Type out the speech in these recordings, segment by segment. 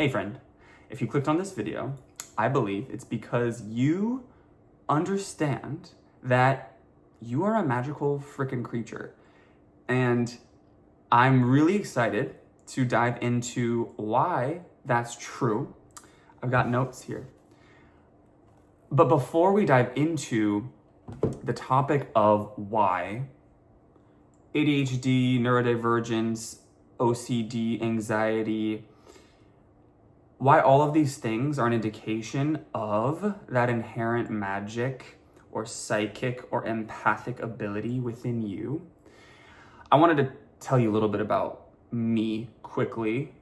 Hey friend, if you clicked on this video, I believe it's because you understand that you are a magical freaking creature. And I'm really excited to dive into why that's true. I've got notes here. But before we dive into the topic of why ADHD, neurodivergence, OCD, anxiety, why all of these things are an indication of that inherent magic or psychic or empathic ability within you, I wanted to tell you a little bit about me quickly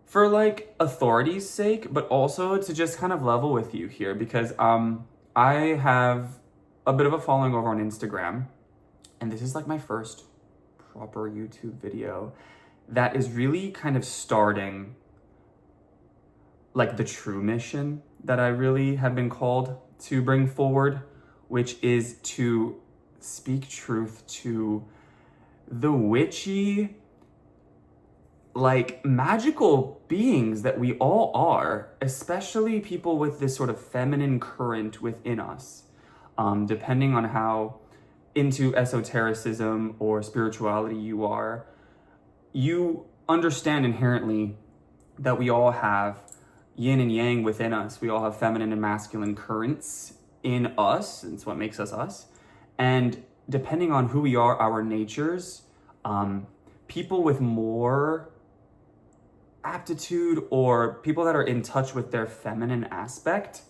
for like authority's sake, but also to just kind of level with you here because I have a bit of a following over on Instagram, and this is like my first proper YouTube video that is really kind of starting like the true mission that I really have been called to bring forward, which is to speak truth to the witchy, like magical beings that we all are, especially people with this sort of feminine current within us. Depending on how into esotericism or spirituality you are, you understand inherently that we all have yin and yang within us. We all have feminine and masculine currents in us. It's what makes us us. And depending on who we are, our natures, people with more aptitude or people that are in touch with their feminine aspect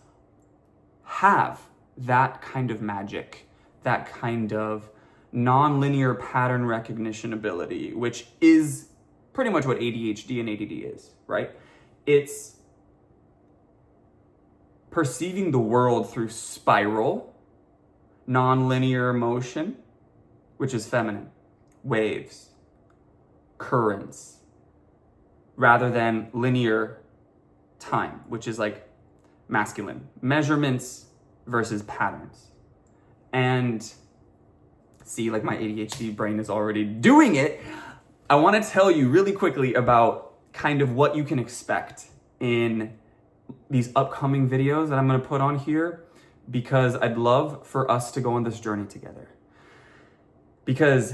have that kind of magic, that kind of non-linear pattern recognition ability, which is pretty much what ADHD and ADD is, right? It's perceiving the world through spiral, non-linear motion, which is feminine, waves, currents, rather than linear time, which is like masculine, measurements versus patterns. And see, like my ADHD brain is already doing it. I want to tell you really quickly about kind of what you can expect in these upcoming videos that I'm going to put on here, because I'd love for us to go on this journey together. Because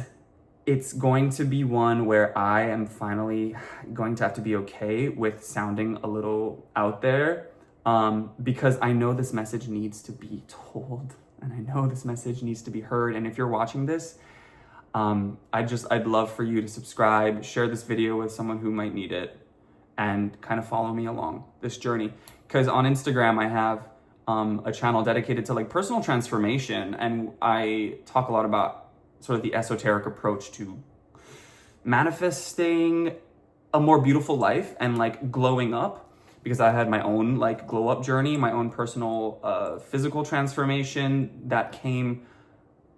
it's going to be one where I am finally going to have to be okay with sounding a little out there, because I know this message needs to be told, and I know this message needs to be heard. And if you're watching this, I'd love for you to subscribe, share this video with someone who might need it, and kind of follow me along this journey. Because on Instagram, I have a channel dedicated to like personal transformation, and I talk a lot about sort of the esoteric approach to manifesting a more beautiful life and like glowing up, because I had my own like glow up journey, my own personal physical transformation that came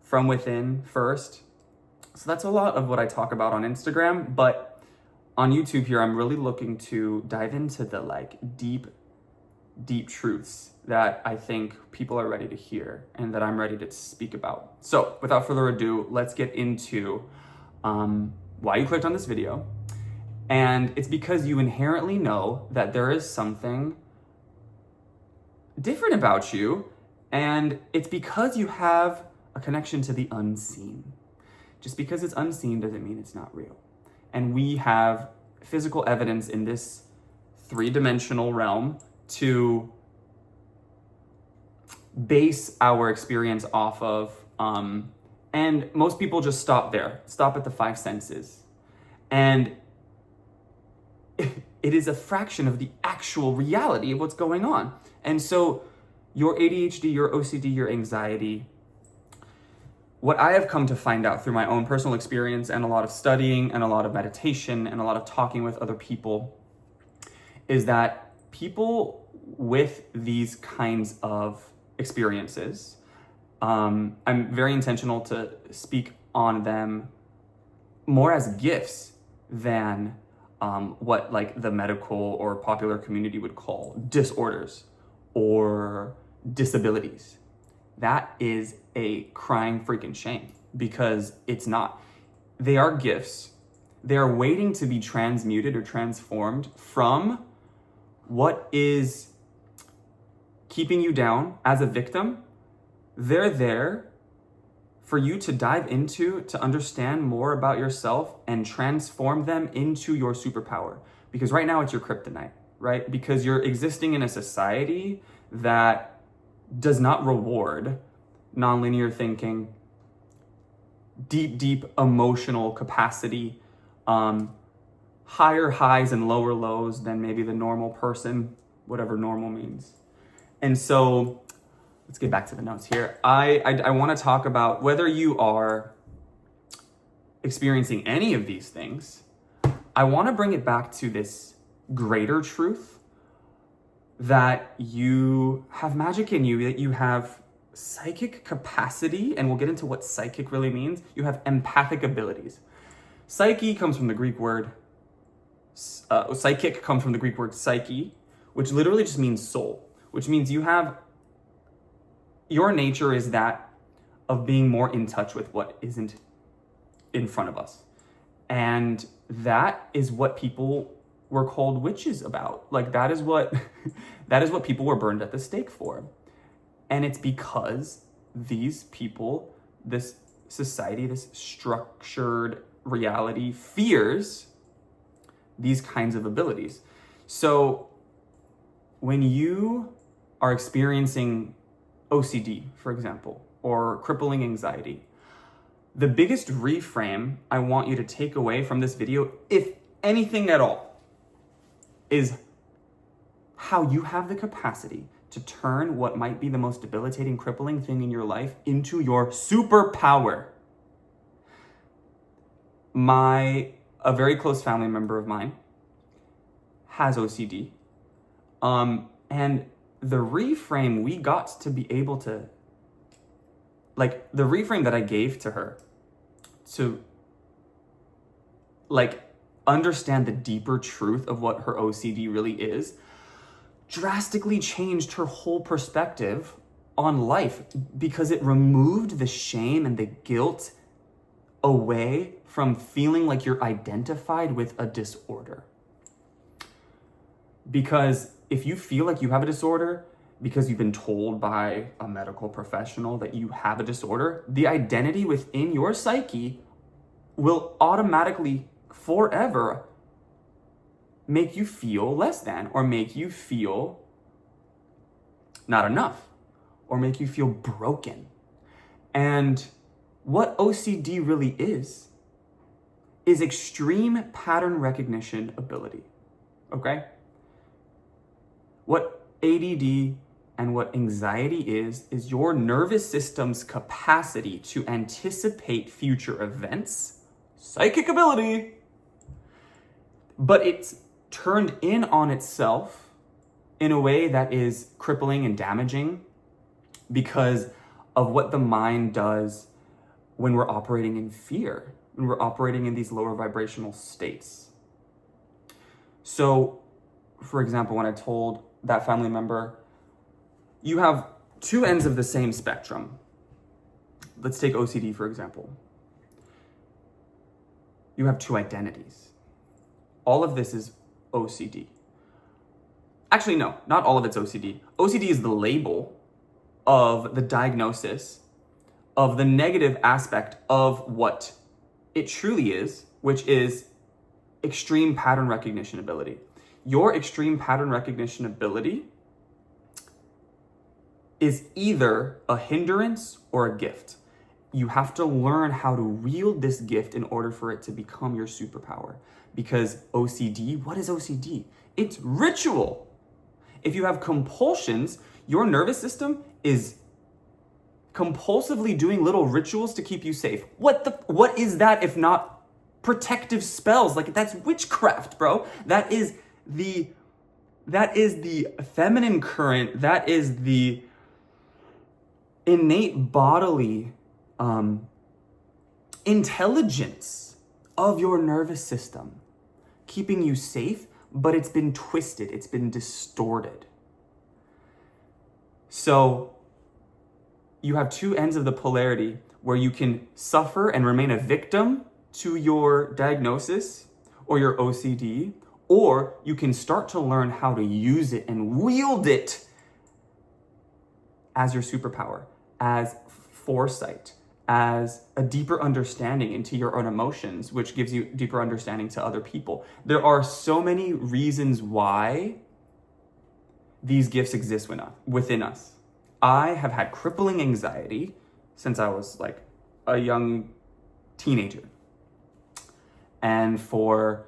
from within first. So that's a lot of what I talk about on Instagram, but on YouTube here, I'm really looking to dive into the like deep truths that I think people are ready to hear and that I'm ready to speak about. So without further ado, let's get into why you clicked on this video. And it's because you inherently know that there is something different about you, and it's because you have a connection to the unseen. Just because it's unseen doesn't mean it's not real. And we have physical evidence in this three-dimensional realm to base our experience off of, and most people just stop there, stop at the five senses. And it is a fraction of the actual reality of what's going on. And so your ADHD, your OCD, your anxiety, what I have come to find out through my own personal experience and a lot of studying and a lot of meditation and a lot of talking with other people is that people with these kinds of experiences, I'm very intentional to speak on them more as gifts than what like the medical or popular community would call disorders or disabilities. That is a crying freaking shame, because it's not. They are gifts. They are waiting to be transmuted or transformed from what is keeping you down as a victim, they're there for you to dive into, to understand more about yourself and transform them into your superpower. Because right now it's your kryptonite, right? Because you're existing in a society that does not reward nonlinear thinking, deep emotional capacity, higher highs and lower lows than maybe the normal person, whatever normal means. And so let's get back to the notes here. I want to talk about whether you are experiencing any of these things. I want to bring it back to this greater truth that you have magic in you, that you have psychic capacity, and we'll get into what psychic really means. You have empathic abilities. Psyche comes from the Greek word, psychic comes from the Greek word psyche, which literally just means soul, which means your nature is that of being more in touch with what isn't in front of us. And that is what people were called witches about. Like that is what people were burned at the stake for. And it's because these people, this society, this structured reality fears these kinds of abilities. So when you are experiencing OCD, for example, or crippling anxiety, the biggest reframe I want you to take away from this video, if anything at all, is how you have the capacity to turn what might be the most debilitating, crippling thing in your life into your superpower. A very close family member of mine has OCD. And the reframe we got to be able to, like the reframe that I gave to her to like understand the deeper truth of what her OCD really is, drastically changed her whole perspective on life, because it removed the shame and the guilt away from feeling like you're identified with a disorder. Because if you feel like you have a disorder because you've been told by a medical professional that you have a disorder, the identity within your psyche will automatically forever make you feel less than, or make you feel not enough, or make you feel broken. And what OCD really is extreme pattern recognition ability, okay? What ADD and what anxiety is your nervous system's capacity to anticipate future events, psychic ability, but it's turned in on itself in a way that is crippling and damaging because of what the mind does when we're operating in fear, when we're operating in these lower vibrational states. So, for example, when I told that family member, you have two ends of the same spectrum. Let's take OCD, for example. You have two identities. All of this is OCD. Actually, no, not all of it's OCD. OCD is the label of the diagnosis of the negative aspect of what it truly is, which is extreme pattern recognition ability. Your extreme pattern recognition ability is either a hindrance or a gift. You have to learn how to wield this gift in order for it to become your superpower. Because OCD, what is OCD? It's ritual. If you have compulsions, your nervous system is compulsively doing little rituals to keep you safe. What is that if not protective spells? Like, that's witchcraft, bro. That is the feminine current. That is the innate bodily intelligence of your nervous system, keeping you safe, but it's been twisted, it's been distorted. So you have two ends of the polarity where you can suffer and remain a victim to your diagnosis or your OCD, or you can start to learn how to use it and wield it as your superpower, as foresight, as a deeper understanding into your own emotions, which gives you deeper understanding to other people. There are so many reasons why these gifts exist within us. I have had crippling anxiety since I was like a young teenager. And for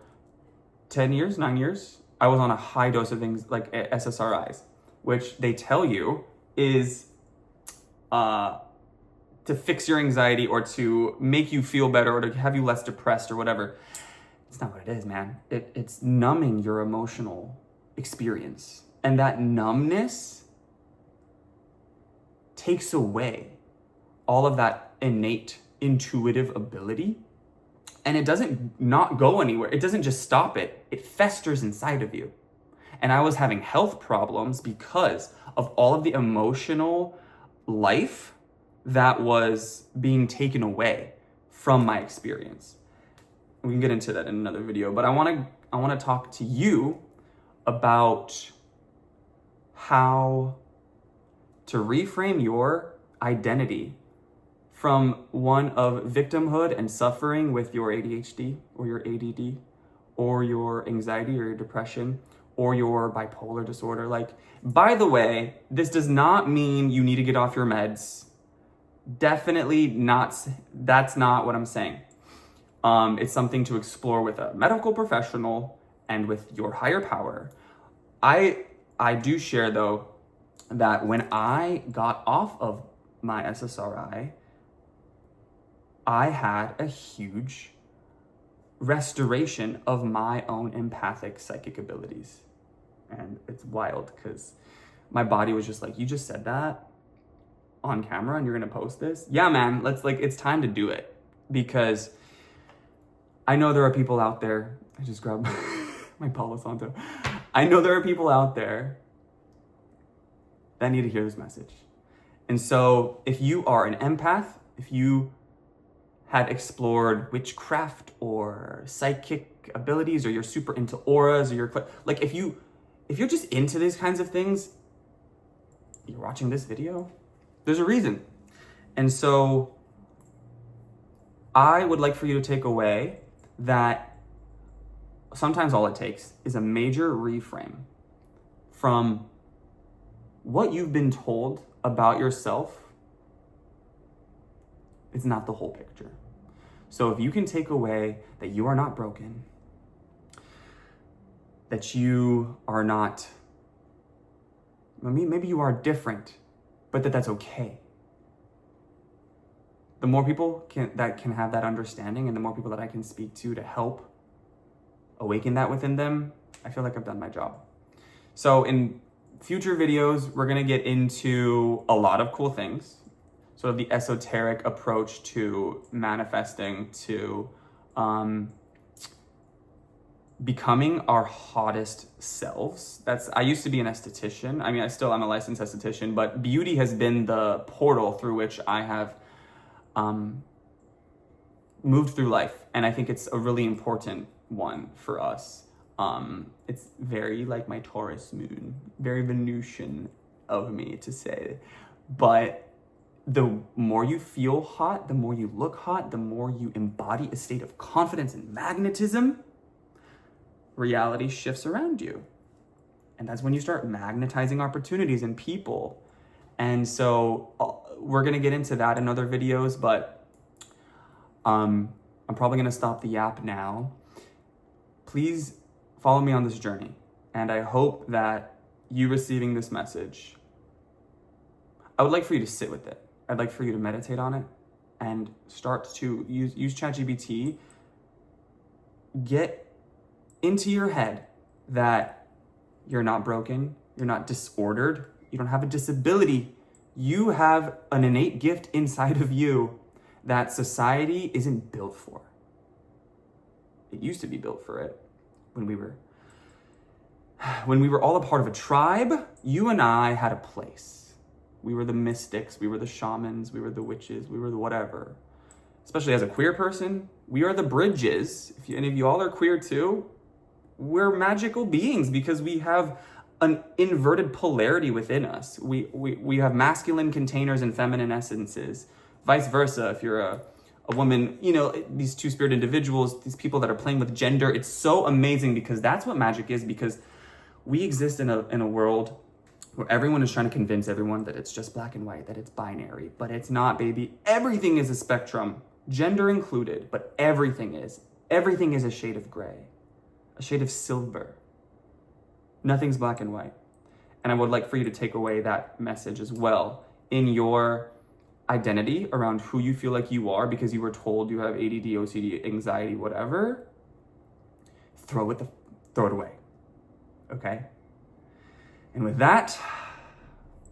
9 years, I was on a high dose of things like SSRIs, which they tell you is to fix your anxiety or to make you feel better or to have you less depressed or whatever. It's not what it is, man. It's numbing your emotional experience. And that numbness takes away all of that innate intuitive ability. And it doesn't not go anywhere. It doesn't just stop it. It festers inside of you. And I was having health problems because of all of the emotional life that was being taken away from my experience. We can get into that in another video, but I want to talk to you about how to reframe your identity from one of victimhood and suffering with your ADHD or your ADD or your anxiety or your depression or your bipolar disorder. Like, by the way, this does not mean you need to get off your meds. Definitely not. That's not what I'm saying. It's something to explore with a medical professional and with your higher power. I do share though that when I got off of my SSRI, I had a huge restoration of my own empathic psychic abilities. And it's wild because my body was just like, you just said that on camera and you're gonna post this? Yeah, man, it's time to do it. Because I know there are people out there, I just grabbed my Palo Santo. I know there are people out there that need to hear this message. And so if you are an empath, if you have explored witchcraft or psychic abilities, or you're super into auras, or you're like, if you're just into these kinds of things, you're watching this video, there's a reason. And so I would like for you to take away that sometimes all it takes is a major reframe from what you've been told about yourself. It's not the whole picture. So if you can take away that you are not broken, that you are not, maybe you are different, but that's okay. The more people that can have that understanding, and the more people that I can speak to help awaken that within them, I feel like I've done my job. So in future videos, we're gonna get into a lot of cool things, sort of the esoteric approach to manifesting, to becoming our hottest selves. I used to be an esthetician. I mean, I still am a licensed esthetician, but beauty has been the portal through which I have moved through life. And I think it's a really important one for us. It's very like my Taurus moon, very Venusian of me to say, but the more you feel hot, the more you look hot, the more you embody a state of confidence and magnetism, reality shifts around you. And that's when you start magnetizing opportunities and people. And so we're gonna get into that in other videos, but I'm probably gonna stop the yap now. Please follow me on this journey. And I hope that you receiving this message, I would like for you to sit with it. I'd like for you to meditate on it and start to use ChatGPT. Get into your head that you're not broken, you're not disordered, you don't have a disability. You have an innate gift inside of you that society isn't built for. It used to be built for it when we were all a part of a tribe. You and I had a place. We were the mystics, we were the shamans, we were the witches, we were the whatever. Especially as a queer person, we are the bridges. If any of you all are queer too, we're magical beings because we have an inverted polarity within us. We have masculine containers and feminine essences. Vice versa, if you're a woman, you know, these two-spirit individuals, these people that are playing with gender, it's so amazing because that's what magic is, because we exist in a world where everyone is trying to convince everyone that it's just black and white, that it's binary, but it's not, baby. Everything is a spectrum, gender included, but everything is. Everything is a shade of gray, a shade of silver. Nothing's black and white. And I would like for you to take away that message as well in your identity around who you feel like you are because you were told you have ADD, OCD, anxiety, whatever. Throw it away. Okay? And with that,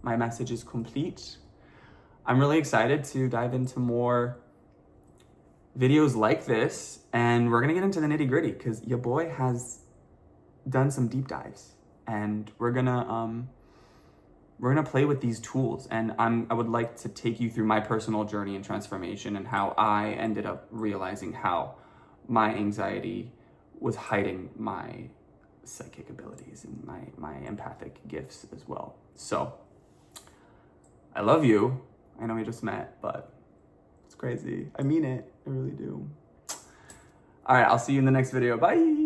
my message is complete. I'm really excited to dive into more videos like this, and we're gonna get into the nitty-gritty because your boy has done some deep dives, and we're gonna play with these tools, and I would like to take you through my personal journey and transformation and how I ended up realizing how my anxiety was hiding my psychic abilities and my empathic gifts as well. So I love you. I know we just met, but it's crazy. I mean it. I really do. All right, I'll see you in the next video. Bye.